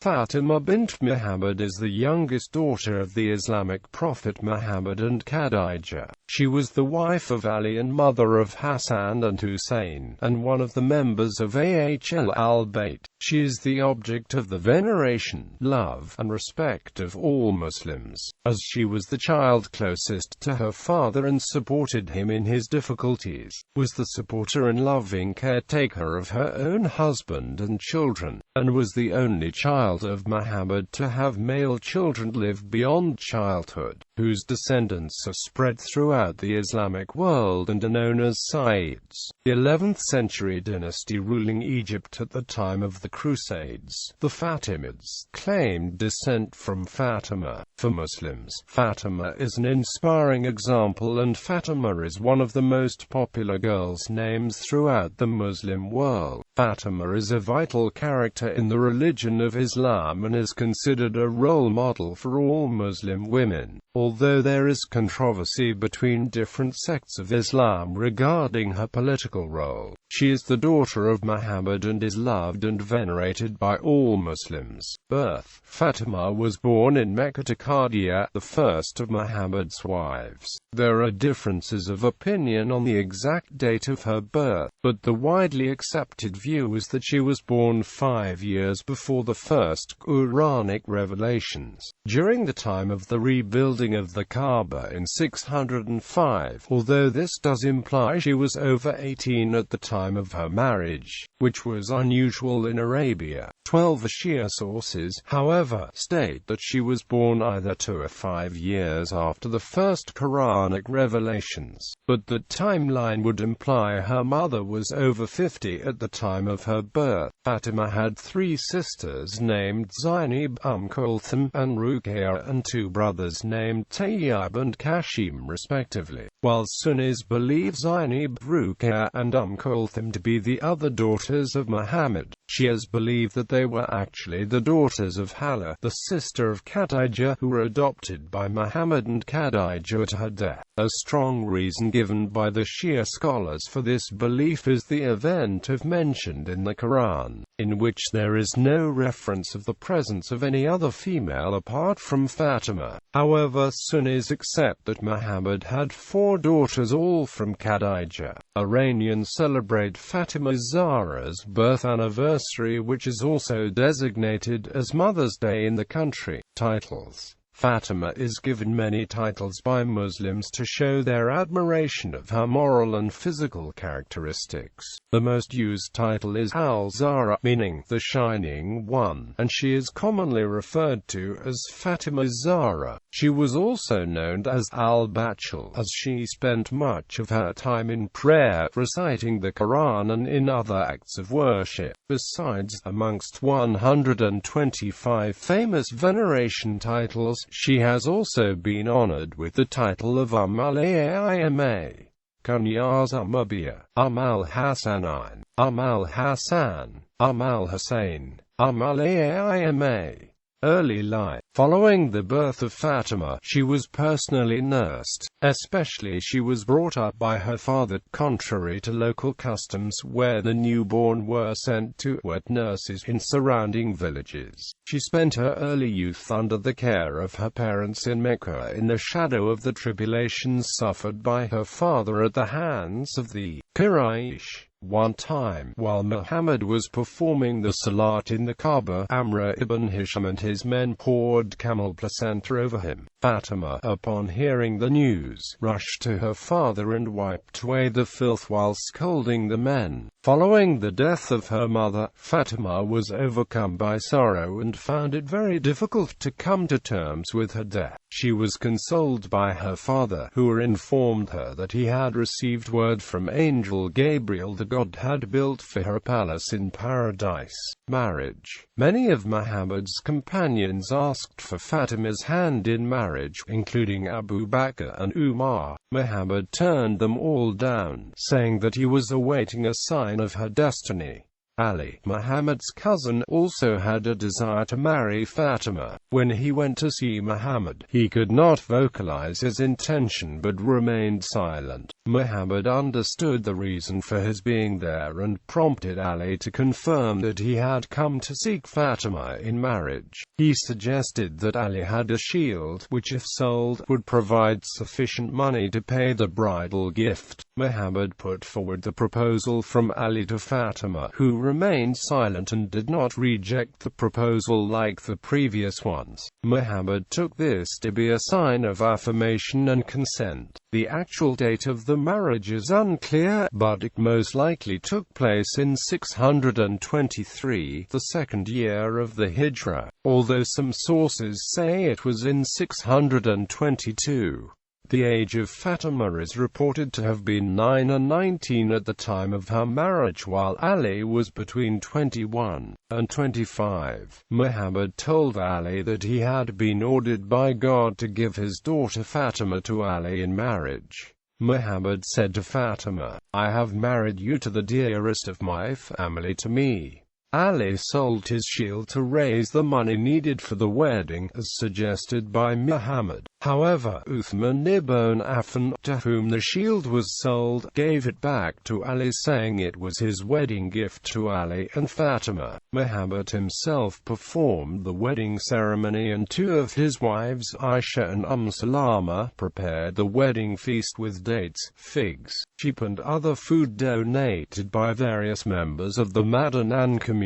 Fatimah bint Muhammad is the youngest daughter of the Islamic prophet Muhammad and Khadijah. She was the wife of Ali and mother of Hasan and Hussein, and one of the members of al-Bayt. She is the object of the veneration, love, and respect of all Muslims, as she was the child closest to her father and supported him in his difficulties, was the supporter and loving caretaker of her own husband and children, and was the only child of Muhammad to have male children live beyond childhood, whose descendants are spread throughout the Islamic world and are known as Sayyids. The 11th century dynasty ruling Egypt at the time of the Crusades, the Fatimids, claimed descent from Fatimah. For Muslims, Fatimah is an inspiring example, and Fatimah is one of the most popular girls' names throughout the Muslim world. Fatimah is a vital character in the religion of Islam and is considered a role model for all Muslim women. Although there is controversy between different sects of Islam regarding her political role, she is the daughter of Muhammad and is loved and venerated by all Muslims. Birth: Fatimah was born in Mecca to Khadijah, the first of Muhammad's wives. There are differences of opinion on the exact date of her birth, but the widely accepted view is that she was born 5 years before the first Quranic revelations, during the time of the rebuilding of the Kaaba in 605, although this does imply she was over 18 at the time of her marriage, which was unusual in Arabia. 12 Shia sources, however, state that she was born either 2 or 5 years after the first Quranic revelations, but that timeline would imply her mother was over 50 at the time of her birth. Fatimah had 3 sisters named Zainab, Kulthum, and Ruqayya, and 2 brothers named Tayyib and Kashim respectively, while Sunnis believe Zainab, Ruqayya, and Kulthum to be the other daughters of Muhammad. Shias believe that they were actually the daughters of Hala, the sister of Khadijah, who were adopted by Muhammad and Khadijah at her death. A strong reason given by the Shia scholars for this belief is the event mentioned in the Qur'an, in which there is no reference of the presence of any other female apart from Fatimah. However, Sunnis accept that Muhammad had 4 daughters, all from Khadijah. Iranians celebrate Fatimah Zahra's birth anniversary, which is also designated as Mother's Day in the country. Titles: Fatimah is given many titles by Muslims to show their admiration of her moral and physical characteristics. The most used title is al-Zahra, meaning the Shining One, and she is commonly referred to as Fatimah Zahra. She was also known as al-Bayt.She, as she spent much of her time in prayer, reciting the Qur'an and in other acts of worship. Besides, amongst 125 famous veneration titles, she has also been honored with the title of al-Aima, Kunya-Azamabiyya, al-Hasanain, al-Hasan, al-Hussein, al-Aima. Early life: following the birth of Fatimah, she was personally nursed, especially she was brought up by her father, contrary to local customs where the newborn were sent to wet nurses in surrounding villages. She spent her early youth under the care of her parents in Mecca in the shadow of the tribulations suffered by her father at the hands of the Quraysh. One time, while Muhammad was performing the Salat in the Kaaba, Amr ibn Hisham and his men poured camel placenta over him. Fatimah, upon hearing the news, rushed to her father and wiped away the filth while scolding the men. Following the death of her mother, Fatimah was overcome by sorrow and found it very difficult to come to terms with her death. She was consoled by her father, who informed her that he had received word from Angel Gabriel that God had built for her a palace in paradise. Marriage: many of Muhammad's companions asked for Fatimah's hand in marriage, including Abu Bakr and Umar. Muhammad turned them all down, saying that he was awaiting a sign of her destiny. Ali, Muhammad's cousin, also had a desire to marry Fatimah. When he went to see Muhammad, he could not vocalize his intention but remained silent. Muhammad understood the reason for his being there and prompted Ali to confirm that he had come to seek Fatimah in marriage. He suggested that Ali had a shield, which if sold, would provide sufficient money to pay the bridal gift. Muhammad put forward the proposal from Ali to Fatimah, who remained silent and did not reject the proposal like the previous ones. Muhammad took this to be a sign of affirmation and consent. The actual date of the marriage is unclear, but it most likely took place in 623, the second year of the Hijrah, although some sources say it was in 622. The age of Fatimah is reported to have been 9 and 19 at the time of her marriage, while Ali was between 21 and 25. Muhammad told Ali that he had been ordered by God to give his daughter Fatimah to Ali in marriage. Muhammad said to Fatimah, "I have married you to the dearest of my family to me." Ali sold his shield to raise the money needed for the wedding, as suggested by Muhammad. However, Uthman ibn Affan, to whom the shield was sold, gave it back to Ali, saying it was his wedding gift to Ali and Fatimah. Muhammad himself performed the wedding ceremony, and two of his wives, Aisha and Salama, prepared the wedding feast with dates, figs, sheep and other food donated by various members of the Madanan community.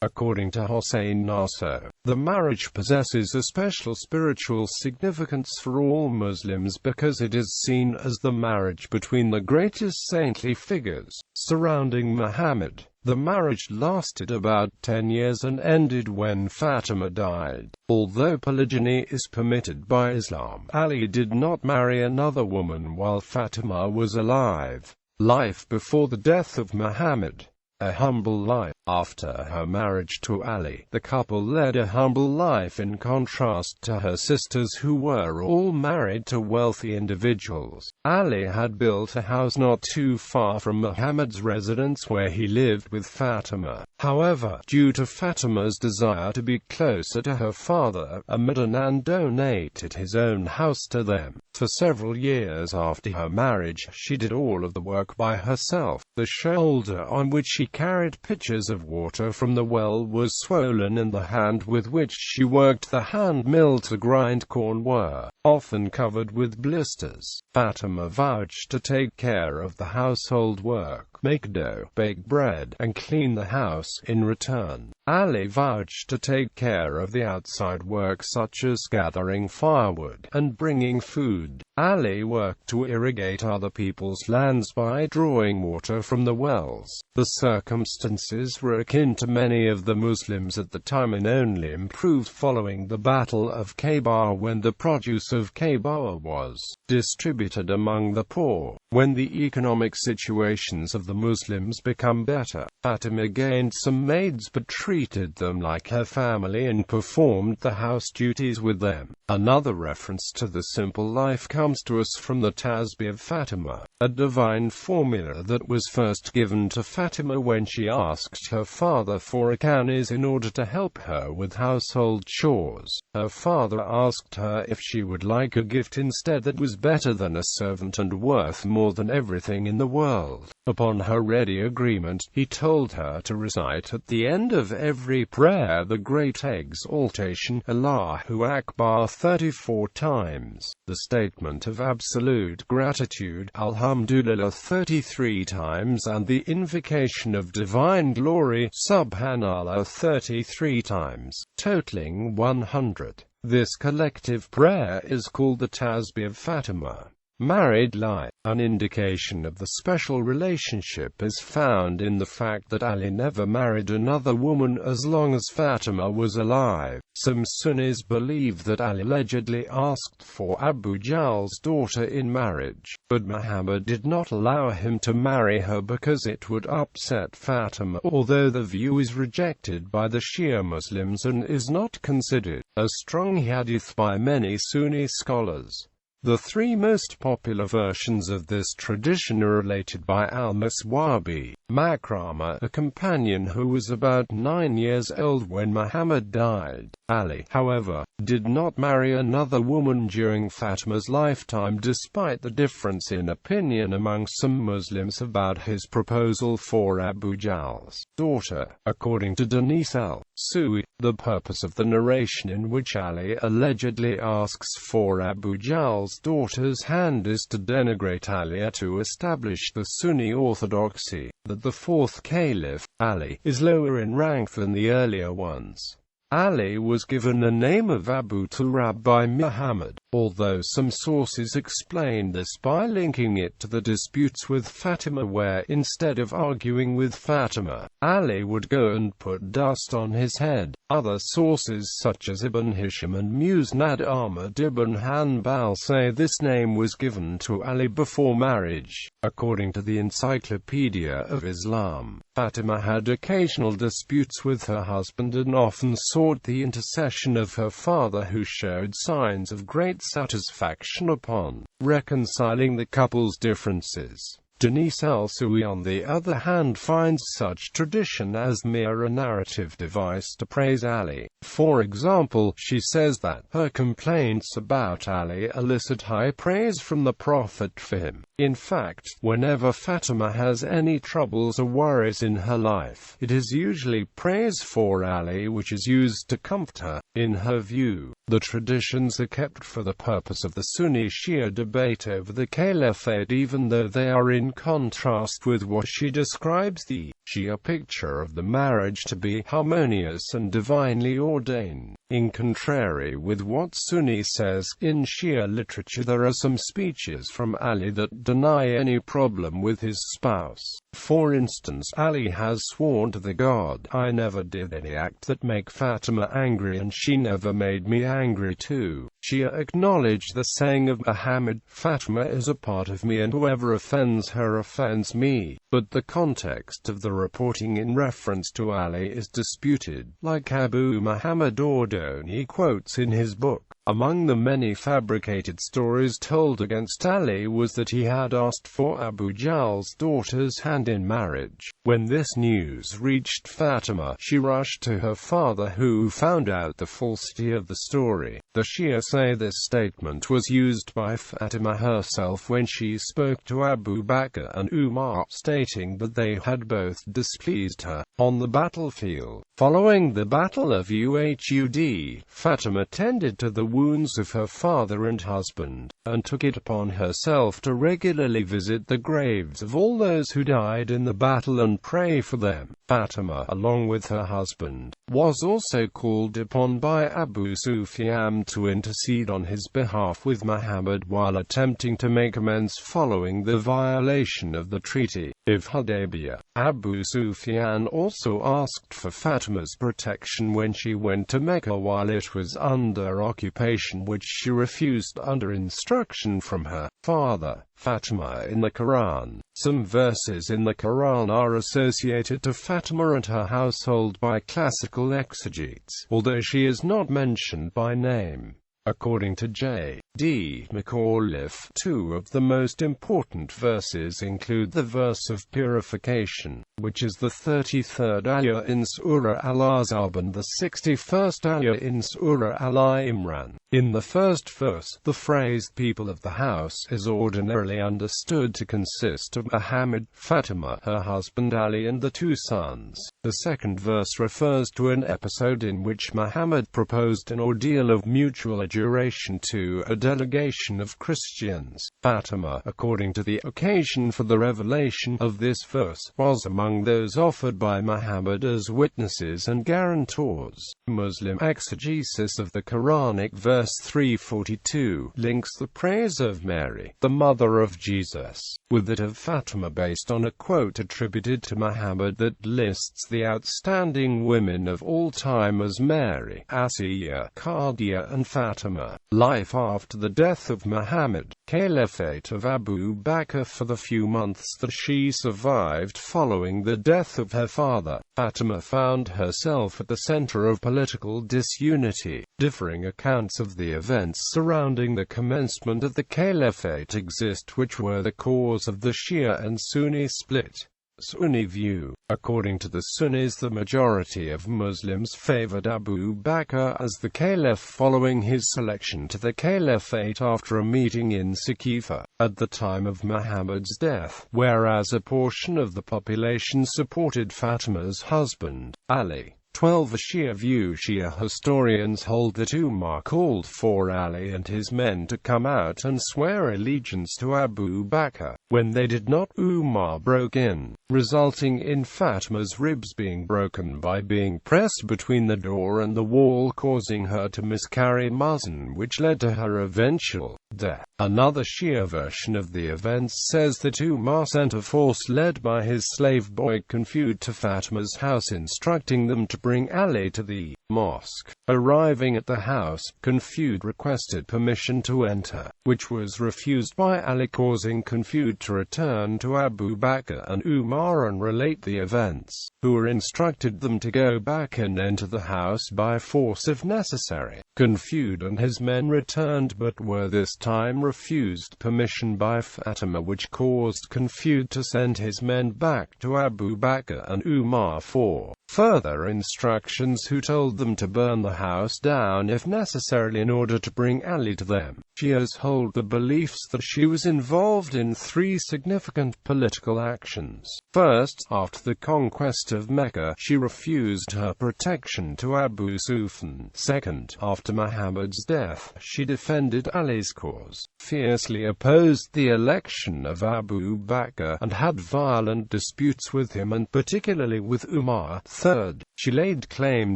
According to Hussein Nasser, the marriage possesses a special spiritual significance for all Muslims because it is seen as the marriage between the greatest saintly figures. Surrounding Muhammad, the marriage lasted about 10 years and ended when Fatimah died. Although polygyny is permitted by Islam, Ali did not marry another woman while Fatimah was alive. Life before the death of Muhammad. A humble life. After her marriage to Ali, the couple led a humble life in contrast to her sisters, who were all married to wealthy individuals. Ali had built a house not too far from Muhammad's residence where he lived with Fatimah. However, due to Fatimah's desire to be closer to her father, Mhhossein donated his own house to them. For several years after her marriage, she did all of the work by herself. The shoulder on which she carried pitchers of water from the well was swollen, and the hand with which she worked the hand mill to grind corn were often covered with blisters. Fatimah vouched to take care of the household work, make dough, bake bread, and clean the house. In return, Ali vouched to take care of the outside work such as gathering firewood and bringing food. Ali worked to irrigate other people's lands by drawing water from the wells. The circumstances were akin to many of the Muslims at the time and only improved following the Battle of Khaybar, when the produce of Khaybar was distributed among the poor. When the economic situations of the Muslims become better, Fatimah gained some maids but treated them like her family and performed the house duties with them. Another reference to the simple life comes to us from the Tasbih of Fatimah, a divine formula that was first given to Fatimah when she asked her father for a kanz in order to help her with household chores. Her father asked her if she would like a gift instead that was better than a servant and worth more than everything in the world. Upon her ready agreement, he told her to recite at the end of every prayer the great exaltation, Allahu Akbar, 34 times, the statement of absolute gratitude, Alhamdulillah, 33 times, and the invocation of divine glory, Subhanallah, 33 times, totaling 100. This collective prayer is called the Tasbih of Fatimah. Married life. An indication of the special relationship is found in the fact that Ali never married another woman as long as Fatimah was alive. Some Sunnis believe that Ali allegedly asked for Abu Jahl's daughter in marriage, but Muhammad did not allow him to marry her because it would upset Fatimah, although the view is rejected by the Shia Muslims and is not considered a strong hadith by many Sunni scholars. The three most popular versions of this tradition are related by al-Maswabi. Makrama, a companion who was about 9 years old when Muhammad died. Ali, however, did not marry another woman during Fatima's lifetime despite the difference in opinion among some Muslims about his proposal for Abu Jahl's daughter. According to Denise al-Suwi, the purpose of the narration in which Ali allegedly asks for Abu Jahl's daughter's hand is to denigrate Ali, to establish the Sunni orthodoxy that the fourth caliph, Ali, is lower in rank than the earlier ones. Ali was given the name of Abu Turab by Muhammad, although some sources explain this by linking it to the disputes with Fatima where, instead of arguing with Fatima, Ali would go and put dust on his head. Other sources such as Ibn Hisham and Musnad Ahmad ibn Hanbal say this name was given to Ali before marriage. According to the Encyclopedia of Islam, Fatima had occasional disputes with her husband and often sought the intercession of her father, who showed signs of great satisfaction upon reconciling the couple's differences. Denise al-Suwi, on the other hand, finds such tradition as mere a narrative device to praise Ali. For example, she says that her complaints about Ali elicit high praise from the Prophet for him. In fact, whenever Fatima has any troubles or worries in her life, it is usually praise for Ali which is used to comfort her. In her view, the traditions are kept for the purpose of the Sunni-Shia debate over the caliphate, even though they are in contrast with what she describes the Shia picture of the marriage to be harmonious and divinely ordained. In contrary with what Sunni says, in Shia literature there are some speeches from Ali that deny any problem with his spouse. For instance, Ali has sworn to the God, "I never did any act that make Fatima angry, and she never made me angry too." Shia acknowledge the saying of Muhammad, "Fatima is a part of me and whoever offends her offends me," but the context of the reporting in reference to Ali is disputed. Like Abu Muhammad Ordoni quotes in his book, among the many fabricated stories told against Ali was that he had asked for Abu Jahl's daughter's hand in marriage. When this news reached Fatima, she rushed to her father, who found out the falsity of the story. The Shia say this statement was used by Fatima herself when she spoke to Abu Bakr and Umar, stating that they had both displeased her on the battlefield. Following the Battle of Uhud, Fatima tended to the wounds of her father and husband, and took it upon herself to regularly visit the graves of all those who died in the battle and pray for them. Fatima, along with her husband, was also called upon by Abu Sufyan to intercede on his behalf with Muhammad while attempting to make amends following the violation of the Treaty of Hudaybiyah. Abu Sufyan also asked for Fatima's protection when she went to Mecca while it was under occupation, which she refused under instruction from her father. Fatima in the Quran. Some verses in the Quran are associated to Fatima and her household by classical exegetes, although she is not mentioned by name. According to J.D. McAuliffe, two of the most important verses include the verse of purification, which is the 33rd ayah in Surah Al-Ahzab and the 61st ayah in Surah Al-Imran. In the first verse, the phrase "people of the house" is ordinarily understood to consist of Muhammad, Fatima, her husband Ali and the two sons. The second verse refers to an episode in which Muhammad proposed an ordeal of mutual adjuration to a delegation of Christians. Fatima, according to the occasion for the revelation of this verse, was among those offered by Muhammad as witnesses and guarantors. Muslim exegesis of the Quranic verse 342 links the praise of Mary, the mother of Jesus, with that of Fatima based on a quote attributed to Muhammad that lists the outstanding women of all time as Mary, Asiya, Khadijah and Fatima. Fatimah. Life after the death of Muhammad. Caliphate of Abu Bakr. For the few months that she survived following the death of her father, Fatimah found herself at the center of political disunity. Differing accounts of the events surrounding the commencement of the caliphate exist, which were the cause of the Shia and Sunni split. Sunni view. According to the Sunnis, the majority of Muslims favored Abu Bakr as the caliph following his selection to the caliphate after a meeting in Saqifa at the time of Muhammad's death, whereas a portion of the population supported Fatimah's husband, Ali. 12. A Shia view. Shia historians hold that Umar called for Ali and his men to come out and swear allegiance to Abu Bakr. When they did not, Umar broke in, resulting in Fatimah's ribs being broken by being pressed between the door and the wall, causing her to miscarry Mhhossein, which led to her eventual death. Another Shia version of the events says that Umar sent a force led by his slave boy Confused to Fatimah's house, instructing them to bring Ali to the mosque. Arriving at the house, Confused requested permission to enter, which was refused by Ali, causing Confused to return to Abu Bakr and Umar and relate the events, who instructed them to go back and enter the house by force if necessary. Confused and his men returned, but were this time refused permission by Fatimah, which caused Confused to send his men back to Abu Bakr and Umar for further instructions, who told them to burn the house down if necessary in order to bring Ali to them. Shias hold the beliefs that she was involved in three significant political actions. First, after the conquest of Mecca, she refused her protection to Abu Sufyan. Second, after Muhammad's death, she defended Ali's cause, fiercely opposed the election of Abu Bakr, and had violent disputes with him and particularly with Umar. Third, she laid claim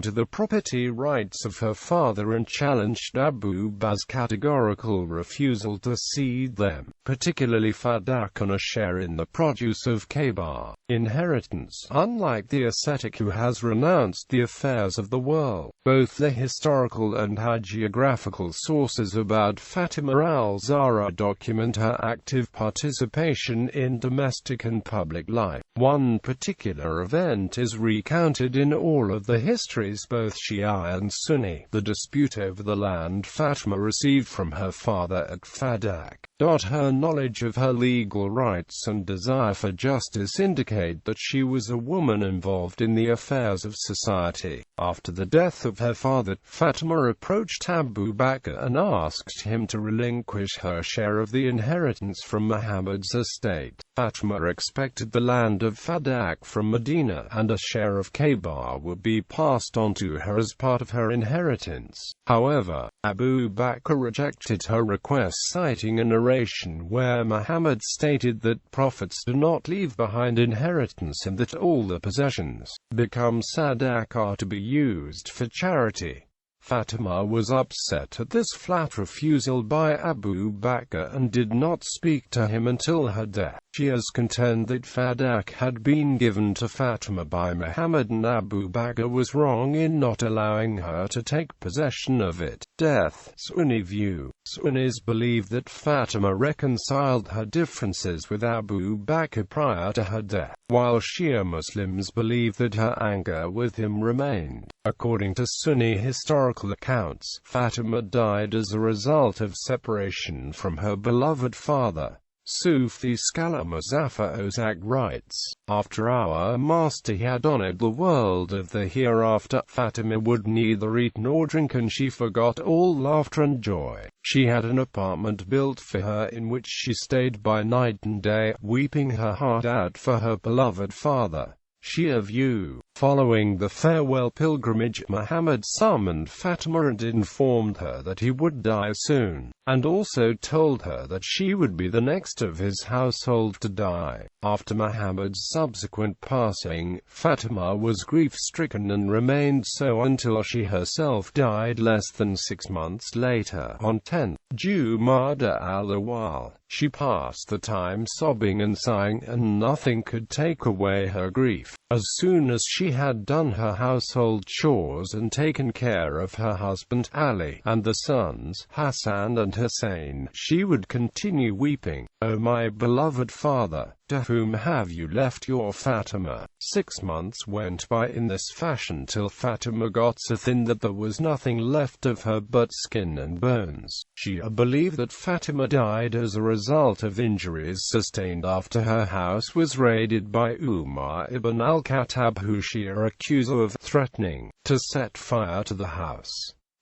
to the property rights of her father and challenged Abu Bakr's categorical refusal to cede them, particularly Fadak and a share in the produce of Khaybar. Inheritance. Unlike the ascetic who has renounced the affairs of the world, both the historical and hagiographical sources about Fatimah al-Zahra document her active participation in domestic and public life. One particular event is recounted in all of the histories, both Shia and Sunni: the dispute over the land Fatimah received from her father at Fadak. Her knowledge of her legal rights and desire for justice indicate that she was a woman involved in the affairs of society. After the death of her father, Fatimah approached Abu Bakr and asked him to relinquish her share of the inheritance from Muhammad's estate. Fatimah expected the land of Fadak from Medina, and a share of Khaybar would be passed on to her as part of her inheritance. However, Abu Bakr rejected her request, citing a narration where Muhammad stated that prophets do not leave behind inheritance and that all the possessions become sadaq are to be used for charity. Fatimah was upset at this flat refusal by Abu Bakr and did not speak to him until her death. Shias contend that Fadak had been given to Fatimah by Muhammad and Abu Bakr was wrong in not allowing her to take possession of it. Death. Sunni view. Sunnis believe that Fatimah reconciled her differences with Abu Bakr prior to her death, while Shia Muslims believe that her anger with him remained. According to Sunni historical accounts, Fatimah died as a result of separation from her beloved father. Sufi scholar Muzaffar Ozak writes, "After our master had honored the world of the hereafter, Fatimah would neither eat nor drink, and she forgot all laughter and joy. She had an apartment built for her in which she stayed by night and day, weeping her heart out for her beloved father." Shia view. Following the farewell pilgrimage, Muhammad summoned Fatimah and informed her that he would die soon, and also told her that she would be the next of his household to die. After Muhammad's subsequent passing, Fatimah was grief-stricken and remained so until she herself died less than 6 months later, on 10th Jumada al-Awwal. She passed the time sobbing and sighing, and nothing could take away her grief. As soon as she she had done her household chores and taken care of her husband Ali and the sons Hasan and Hussein, she would continue weeping, "O my beloved father, to whom have you left your Fatimah?" 6 months went by in this fashion till Fatimah got so thin that there was nothing left of her but skin and bones. Shia believe that Fatimah died as a result of injuries sustained after her house was raided by Umar ibn al-Khattab, who Shia accuse of threatening to set fire to the house.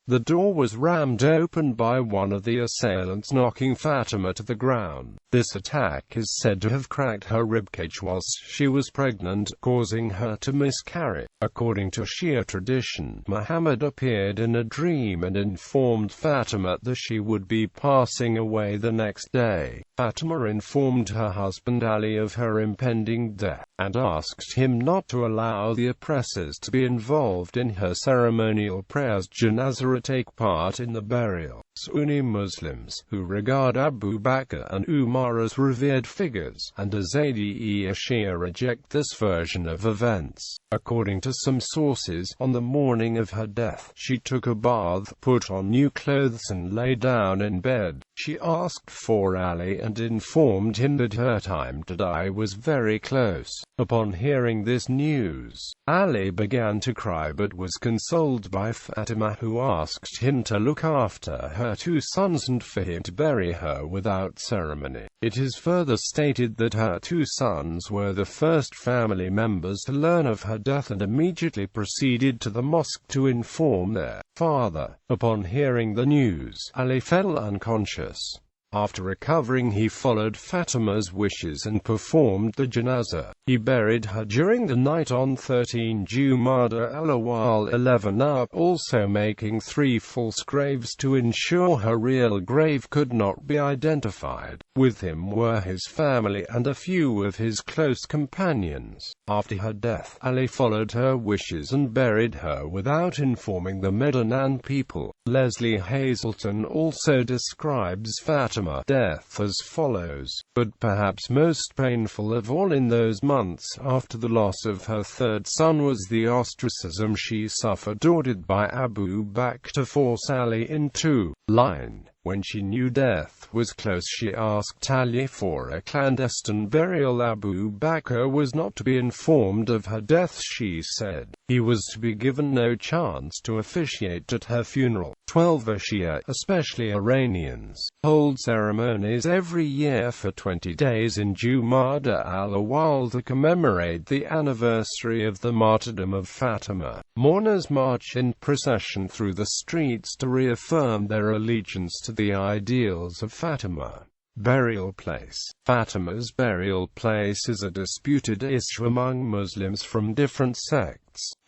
The door was rammed open by one of the assailants, knocking Fatimah to the ground. This attack is said to have cracked her ribcage whilst she was pregnant, causing her to miscarry. According to Shia tradition, Muhammad appeared in a dream and informed Fatimah that she would be passing away the next day. Fatimah informed her husband Ali of her impending death, and asked him not to allow the oppressors to be involved in her ceremonial prayers janazah, take part in the burial. Sunni Muslims, who regard Abu Bakr and Umar as revered figures, and as Shia, reject this version of events. According to some sources, on the morning of her death, she took a bath, put on new clothes and lay down in bed. She asked for Ali and informed him that her time to die was very close. Upon hearing this news, Ali began to cry but was consoled by Fatimah, who asked him to look after her 2 sons and for him to bury her without ceremony. It is further stated that her 2 sons were the first family members to learn of her death and immediately proceeded to the mosque to inform their father. Upon hearing the news, Ali fell unconscious. After recovering, he followed Fatimah's wishes and performed the janazah. He buried her during the night on 13 Jumada al-Awwal 11 up, also making 3 false graves to ensure her real grave could not be identified. With him were his family and a few of his close companions. After her death, Ali followed her wishes and buried her without informing the Medinan people. Leslie Hazelton also describes Fatimah's death as follows: "But perhaps most painful of all in those months after the loss of her 3rd son was the ostracism she suffered, ordered by Abu Bakr to force Ali into line. When she knew death was close, she asked Ali for a clandestine burial. Abu Bakr was not to be informed of her death, she said. He was to be given no chance to officiate at her funeral. 12 Shia, especially Iranians, hold ceremonies every year for 20 days in Jumada al-Awwal to commemorate the anniversary of the martyrdom of Fatimah. Mourners march in procession through the streets to reaffirm their allegiance to the ideals of Fatimah. Burial place. Fatimah's burial place is a disputed issue among Muslims from different sects.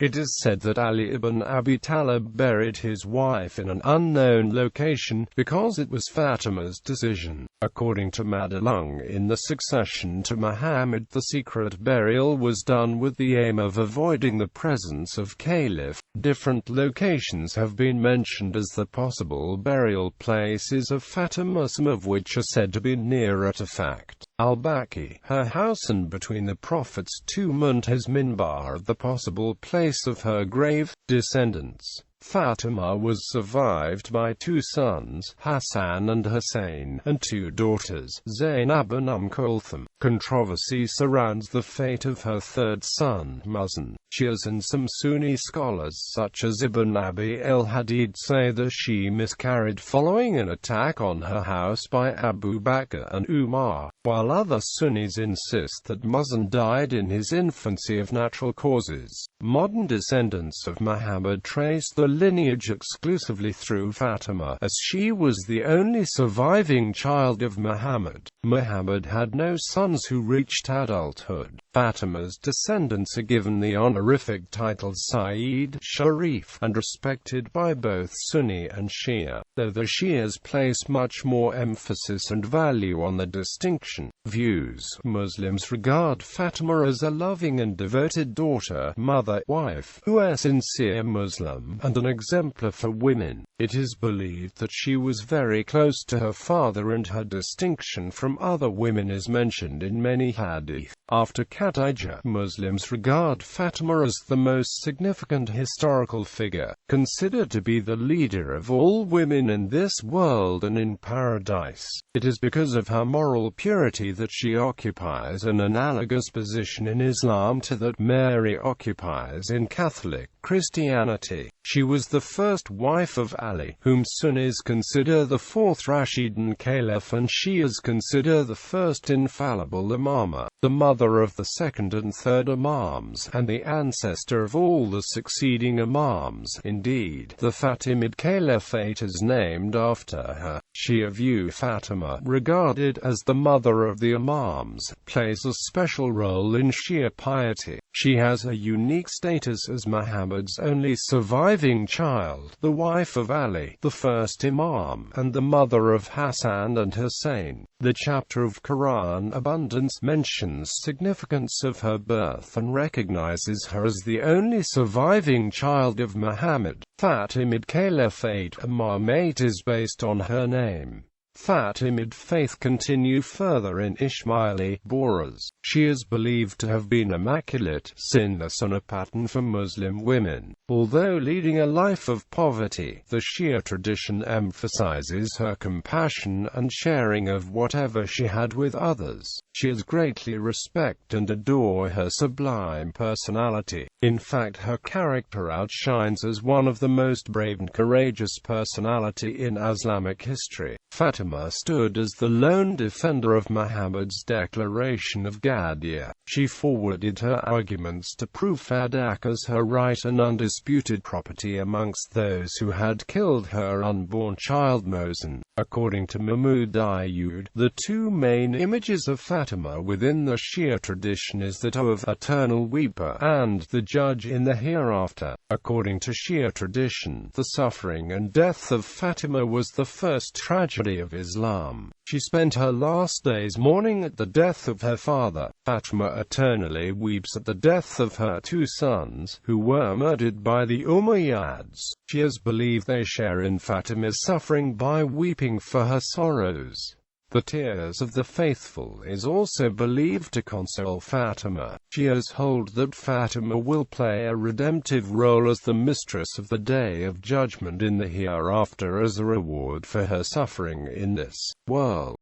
It is said that Ali ibn Abi Talib buried his wife in an unknown location, because it was Fatimah's decision. According to Madalung, in the succession to Muhammad, the secret burial was done with the aim of avoiding the presence of caliph. Different locations have been mentioned as the possible burial places of Fatimah, some of which are said to be nearer to fact. Al-Bayt, her house, and between the Prophet's tomb and his minbar, the possible place of her grave. Descendants. Fatimah was survived by 2 sons, Hasan and Hussein, and 2 daughters, Zainab and Kulthum. Controversy surrounds the fate of her 3rd son, Mhhossein. Shias and some Sunni scholars such as Ibn Abi al-Hadid say that she miscarried following an attack on her house by Abu Bakr and Umar, while other Sunnis insist that Mhhossein died in his infancy of natural causes. Modern descendants of Muhammad trace the lineage exclusively through Fatimah, as she was the only surviving child of Muhammad. Muhammad had no sons who reached adulthood. Fatimah's descendants are given the honorific title Sayyid, Sharif, and respected by both Sunni and Shia, though the Shias place much more emphasis and value on the distinction. Views. Muslims regard Fatimah as a loving and devoted daughter, mother, wife, a sincere Muslim, and an exemplar for women. It is believed that she was very close to her father, and her distinction from other women is mentioned mentioned in many hadith. After Khadijah, Muslims regard Fatima as the most significant historical figure, considered to be the leader of all women in this world and in paradise. It is because of her moral purity that she occupies an analogous position in Islam to that Mary occupies in Catholic Christianity. She was the first wife of Ali, whom Sunnis consider the fourth Rashidun Caliph, and Shias consider the first infallible Imama, the mother of the second and third Imams, and the ancestor of all the succeeding Imams. Indeed, the Fatimid Caliphate is named after her. Shia view Fatima, regarded as the mother of the Imams, plays a special role in Shia piety. She has a unique status as Muhammad's only surviving child, the wife of Ali, the first Imam, and the mother of Hasan and Hussein. The chapter of Qur'an Abundance mentions significance of her birth and recognizes her as the only surviving child of Muhammad. Fatimid Caliphate Imamate is based on her name. Fatimid faith continue further in Ismaili Boras. She is believed to have been immaculate, sinless, and a pattern for Muslim women. Although leading a life of poverty, the Shia tradition emphasizes her compassion and sharing of whatever she had with others. Shias greatly respect and adore her sublime personality. In fact, her character outshines as one of the most brave and courageous personality in Islamic history. Fatima stood as the lone defender of Muhammad's declaration of Gadiyah. She forwarded her arguments to prove Fadak as her right and undisputed property amongst those who had killed her unborn child Mhhossein. According to Mahmud, the two main images of Fatima within the Shia tradition is that of eternal weeper and the judge in the hereafter. According to Shia tradition, the suffering and death of Fatima was the first tragedy of Islam. She spent her last days mourning at the death of her father. Fatima eternally weeps at the death of her two sons, who were murdered by the Umayyads. Shias believe they share in Fatima's suffering by weeping for her sorrows. The tears of the faithful is also believed to console Fatima. Shias hold that Fatima will play a redemptive role as the mistress of the Day of Judgment in the hereafter as a reward for her suffering in this world.